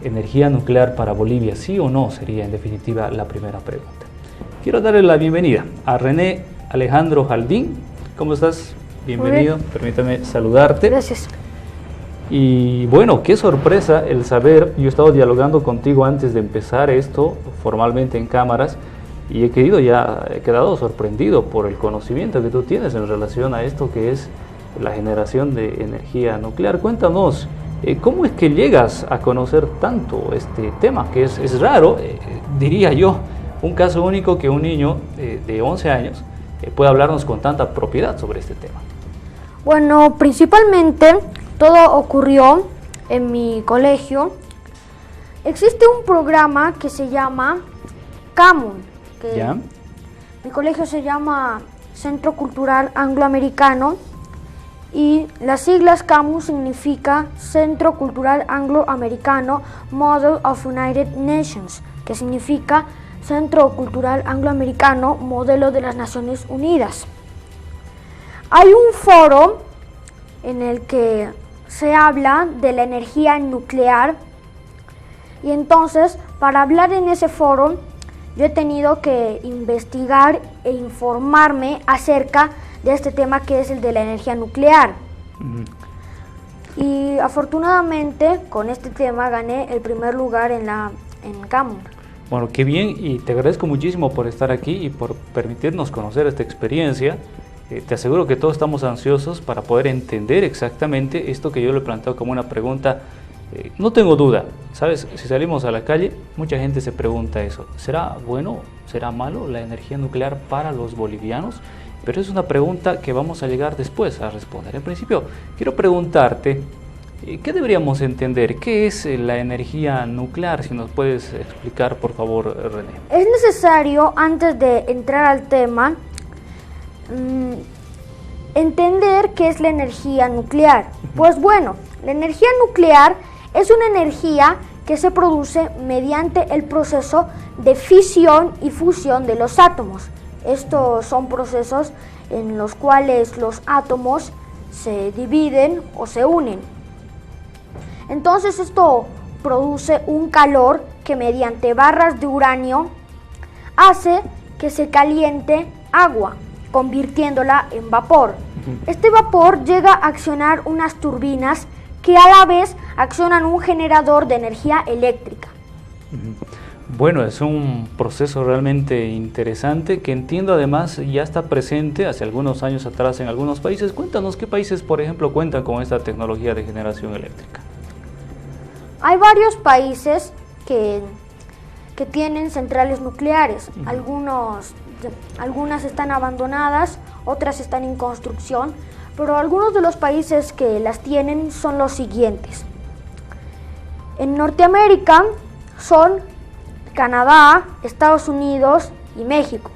¿Energía nuclear para Bolivia, sí o no? Sería en definitiva la primera pregunta. Quiero darle la bienvenida a René Alejandro Jaldín. ¿Cómo estás? Bienvenido, permítame saludarte. Gracias. Y bueno, qué sorpresa el saber, yo he estado dialogando contigo antes de empezar esto formalmente en cámaras y he quedado sorprendido por el conocimiento que tú tienes en relación a esto que es la generación de energía nuclear. Cuéntanos, ¿cómo es que llegas a conocer tanto este tema? Que es raro, diría yo, un caso único que un niño de 11 años pueda hablarnos con tanta propiedad sobre este tema. Bueno, principalmente todo ocurrió en mi colegio. Existe un programa que se llama CAMUN. ¿Ya? Mi colegio se llama Centro Cultural Angloamericano y las siglas CAMUN significa Centro Cultural Angloamericano Model of United Nations, que significa Centro Cultural Angloamericano Modelo de las Naciones Unidas. Hay un foro en el que se habla de la energía nuclear y entonces para hablar en ese foro yo he tenido que investigar e informarme acerca de este tema que es el de la energía nuclear. Y afortunadamente con este tema gané el primer lugar en CAMUN. Bueno, qué bien, y te agradezco muchísimo por estar aquí y por permitirnos conocer esta experiencia. Te aseguro que todos estamos ansiosos para poder entender exactamente esto que yo le planteo como una pregunta. No tengo duda, ¿sabes? Si salimos a la calle, mucha gente se pregunta eso. ¿Será bueno, será malo la energía nuclear para los bolivianos? Pero es una pregunta que vamos a llegar después a responder. En principio, quiero preguntarte, ¿qué deberíamos entender? ¿Qué es la energía nuclear? Si nos puedes explicar, por favor, René. Es necesario, antes de entrar al tema, entender qué es la energía nuclear. Pues bueno, la energía nuclear es una energía que se produce mediante el proceso de fisión y fusión de los átomos. Estos son procesos en los cuales los átomos se dividen o se unen. Entonces esto produce un calor que mediante barras de uranio hace que se caliente agua, convirtiéndola en vapor. Este vapor llega a accionar unas turbinas que a la vez accionan un generador de energía eléctrica. Bueno, es un proceso realmente interesante que entiendo además ya está presente hace algunos años atrás en algunos países. Cuéntanos qué países, por ejemplo, cuentan con esta tecnología de generación eléctrica. Hay varios países que tienen centrales nucleares. Algunas están abandonadas, otras están en construcción, pero algunos de los países que las tienen son los siguientes. En Norteamérica son Canadá, Estados Unidos y México.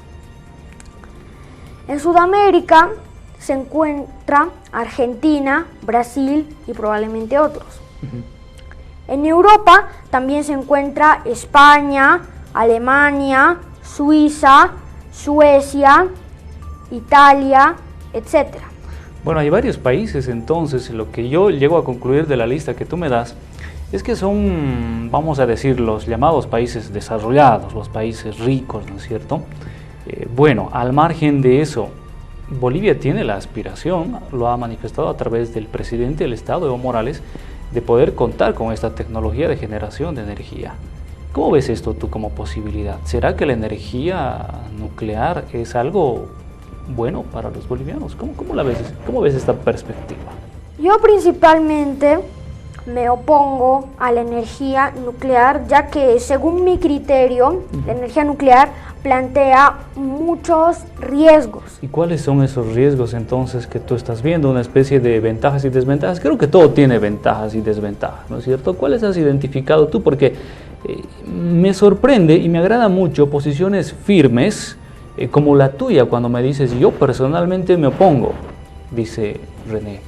En Sudamérica se encuentra Argentina, Brasil y probablemente otros. En Europa también se encuentra España, Alemania, Suiza, Suecia, Italia, etc. Bueno, hay varios países entonces. Lo que yo llego a concluir de la lista que tú me das es que son, vamos a decir, los llamados países desarrollados, los países ricos, ¿no es cierto? Bueno, al margen de eso, Bolivia tiene la aspiración, lo ha manifestado a través del presidente del Estado, Evo Morales, de poder contar con esta tecnología de generación de energía. ¿Cómo ves esto tú como posibilidad? ¿Será que la energía nuclear es algo bueno para los bolivianos? ¿Cómo la ves? ¿Cómo ves esta perspectiva? Yo principalmente me opongo a la energía nuclear, ya que según mi criterio, la energía nuclear plantea muchos riesgos. ¿Y cuáles son esos riesgos entonces que tú estás viendo? Una especie de ventajas y desventajas. Creo que todo tiene ventajas y desventajas, ¿no es cierto? ¿Cuáles has identificado tú? Porque me sorprende y me agrada mucho posiciones firmes como la tuya cuando me dices yo personalmente me opongo, dice René.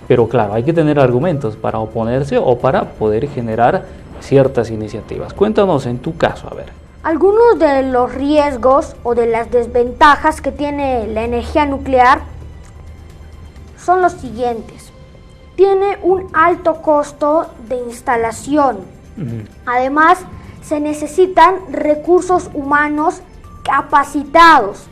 Pero claro, hay que tener argumentos para oponerse o para poder generar ciertas iniciativas. Cuéntanos en tu caso, a ver. Algunos de los riesgos o de las desventajas que tiene la energía nuclear son los siguientes. Tiene un alto costo de instalación. Además, se necesitan recursos humanos capacitados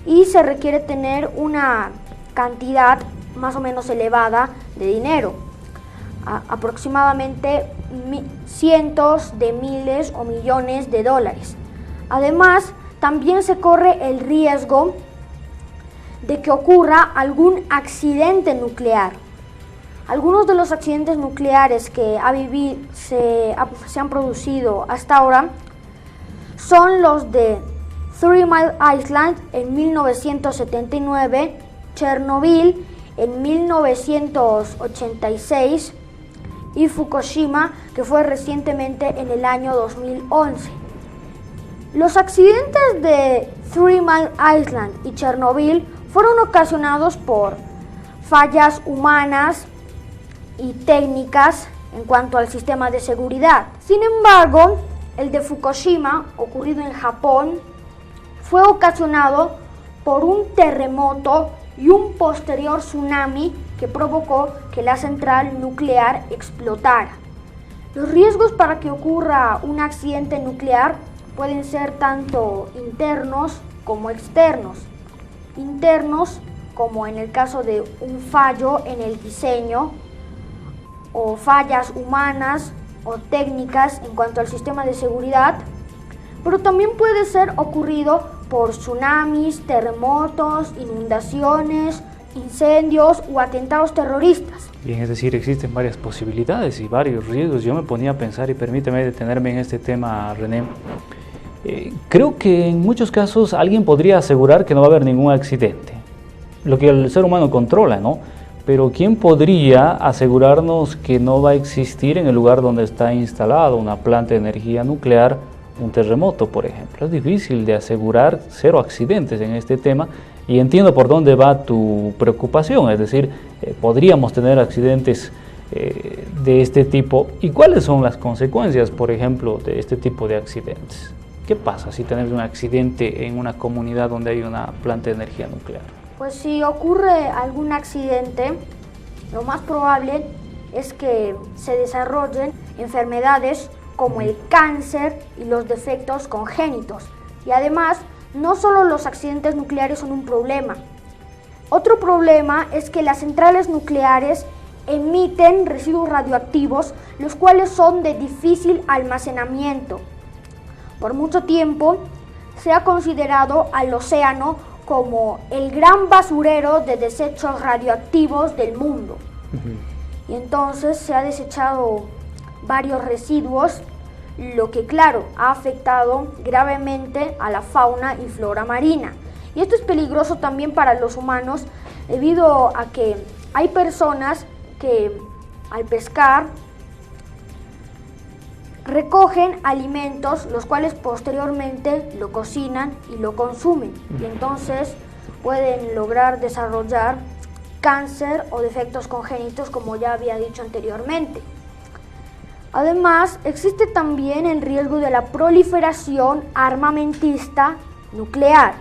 y se requiere tener una cantidad más o menos elevada de dinero, aproximadamente cientos de miles o millones de dólares. Además, también se corre el riesgo de que ocurra algún accidente nuclear. Algunos de los accidentes nucleares que se han producido hasta ahora son los de Three Mile Island en 1979, Chernobyl en 1986 y Fukushima, que fue recientemente en el año 2011. Los accidentes de Three Mile Island y Chernobyl fueron ocasionados por fallas humanas y técnicas en cuanto al sistema de seguridad. Sin embargo, el de Fukushima, ocurrido en Japón, fue ocasionado por un terremoto y un posterior tsunami que provocó que la central nuclear explotara. Los riesgos para que ocurra un accidente nuclear pueden ser tanto internos como externos. Internos, como en el caso de un fallo en el diseño, o fallas humanas o técnicas en cuanto al sistema de seguridad, pero también puede ser ocurrido por tsunamis, terremotos, inundaciones, incendios o atentados terroristas. Bien, es decir, existen varias posibilidades y varios riesgos. Yo me ponía a pensar, y permíteme detenerme en este tema, René. Creo que en muchos casos alguien podría asegurar que no va a haber ningún accidente, lo que el ser humano controla, ¿no? Pero ¿quién podría asegurarnos que no va a existir en el lugar donde está instalada una planta de energía nuclear un terremoto, por ejemplo? Es difícil de asegurar, cero accidentes en este tema, y entiendo por dónde va tu preocupación, es decir, podríamos tener accidentes de este tipo. ¿Y cuáles son las consecuencias, por ejemplo, de este tipo de accidentes? ¿Qué pasa si tenemos un accidente en una comunidad donde hay una planta de energía nuclear? Pues si ocurre algún accidente, lo más probable es que se desarrollen enfermedades como el cáncer y los defectos congénitos. Y además, no solo los accidentes nucleares son un problema. Otro problema es que las centrales nucleares emiten residuos radioactivos, los cuales son de difícil almacenamiento. Por mucho tiempo se ha considerado al océano como el gran basurero de desechos radioactivos del mundo. Y entonces se ha desechado varios residuos, lo que claro ha afectado gravemente a la fauna y flora marina. Y esto es peligroso también para los humanos, debido a que hay personas que al pescar recogen alimentos, los cuales posteriormente lo cocinan y lo consumen, y entonces pueden lograr desarrollar cáncer o defectos congénitos, como ya había dicho anteriormente. Además, existe también el riesgo de la proliferación armamentista nuclear,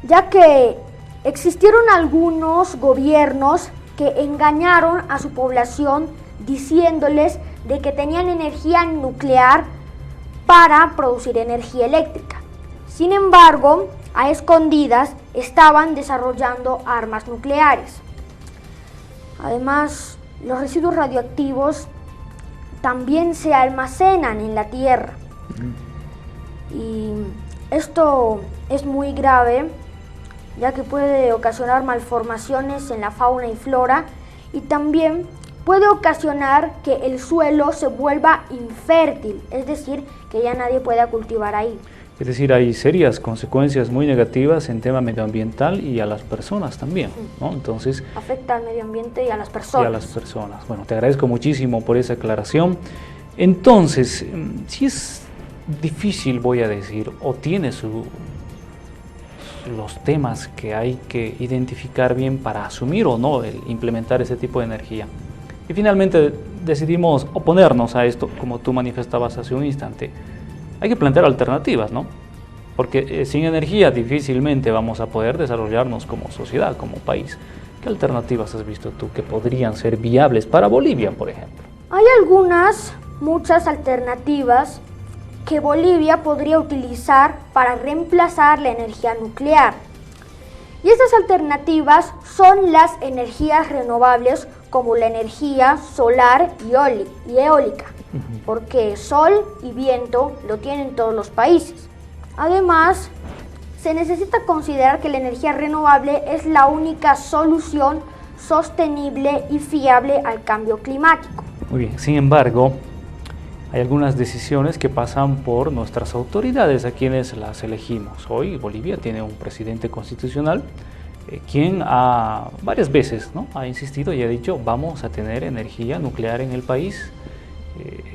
ya que existieron algunos gobiernos que engañaron a su población diciéndoles de que tenían energía nuclear para producir energía eléctrica. Sin embargo, a escondidas estaban desarrollando armas nucleares. Además, los residuos radioactivos también se almacenan en la Tierra. Y esto es muy grave, ya que puede ocasionar malformaciones en la fauna y flora, y también puede ocasionar que el suelo se vuelva infértil, es decir, que ya nadie pueda cultivar ahí. Es decir, hay serias consecuencias muy negativas en tema medioambiental y a las personas también, ¿no? Entonces, afecta al medio ambiente y a las personas. Y a las personas. Bueno, te agradezco muchísimo por esa aclaración. Entonces, si es difícil, voy a decir, o tiene los temas que hay que identificar bien para asumir o no el implementar ese tipo de energía. Y finalmente decidimos oponernos a esto, como tú manifestabas hace un instante. Hay que plantear alternativas, ¿no? Porque sin energía difícilmente vamos a poder desarrollarnos como sociedad, como país. ¿Qué alternativas has visto tú que podrían ser viables para Bolivia, por ejemplo? Hay algunas, muchas alternativas que Bolivia podría utilizar para reemplazar la energía nuclear. Y estas alternativas son las energías renovables como la energía solar y eólica, porque sol y viento lo tienen todos los países. Además, se necesita considerar que la energía renovable es la única solución sostenible y fiable al cambio climático. Muy bien, sin embargo, hay algunas decisiones que pasan por nuestras autoridades, a quienes las elegimos. Hoy Bolivia tiene un presidente constitucional quien varias veces, ¿no?, ha insistido y ha dicho vamos a tener energía nuclear en el país.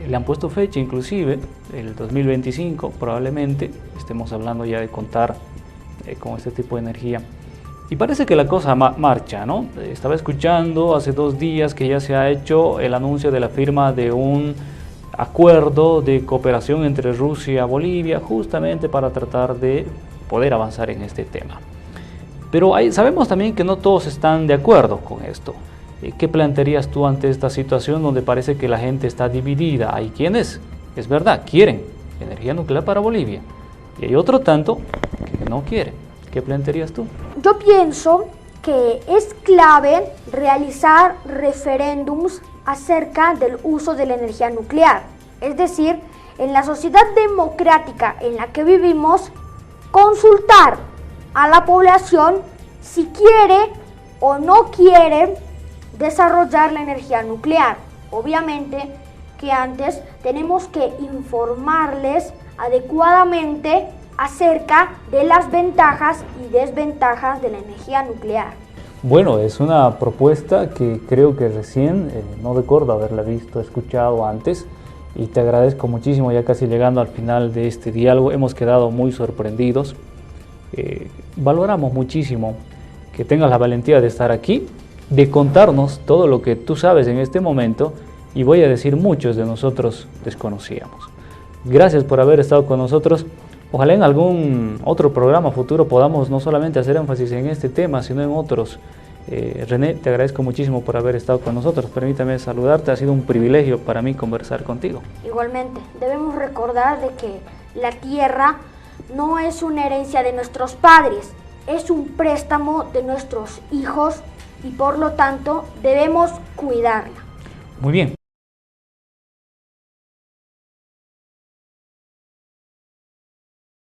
Le han puesto fecha, inclusive el 2025 probablemente estemos hablando ya de contar con este tipo de energía. Y parece que la cosa marcha, ¿no? Estaba escuchando hace 2 días que ya se ha hecho el anuncio de la firma de un acuerdo de cooperación entre Rusia y Bolivia, justamente para tratar de poder avanzar en este tema. Pero sabemos también que no todos están de acuerdo con esto. ¿Qué plantearías tú ante esta situación donde parece que la gente está dividida? Hay quienes, es verdad, quieren energía nuclear para Bolivia y hay otro tanto que no quieren. ¿Qué plantearías tú? Yo pienso que es clave realizar referéndums acerca del uso de la energía nuclear. Es decir, en la sociedad democrática en la que vivimos, consultar a la población si quiere o no quiere desarrollar la energía nuclear. Obviamente que antes tenemos que informarles adecuadamente acerca de las ventajas y desventajas de la energía nuclear. Bueno, es una propuesta que creo que recién, no recuerdo haberla visto, escuchado antes, y te agradezco muchísimo, ya casi llegando al final de este diálogo, hemos quedado muy sorprendidos. Valoramos muchísimo que tengas la valentía de estar aquí, de contarnos todo lo que tú sabes en este momento, y voy a decir muchos de nosotros desconocíamos. Gracias por haber estado con nosotros. Ojalá en algún otro programa futuro podamos no solamente hacer énfasis en este tema, sino en otros. René, te agradezco muchísimo por haber estado con nosotros. Permítame saludarte, ha sido un privilegio para mí conversar contigo. Igualmente, debemos recordar de que la tierra no es una herencia de nuestros padres, es un préstamo de nuestros hijos y por lo tanto debemos cuidarla. Muy bien.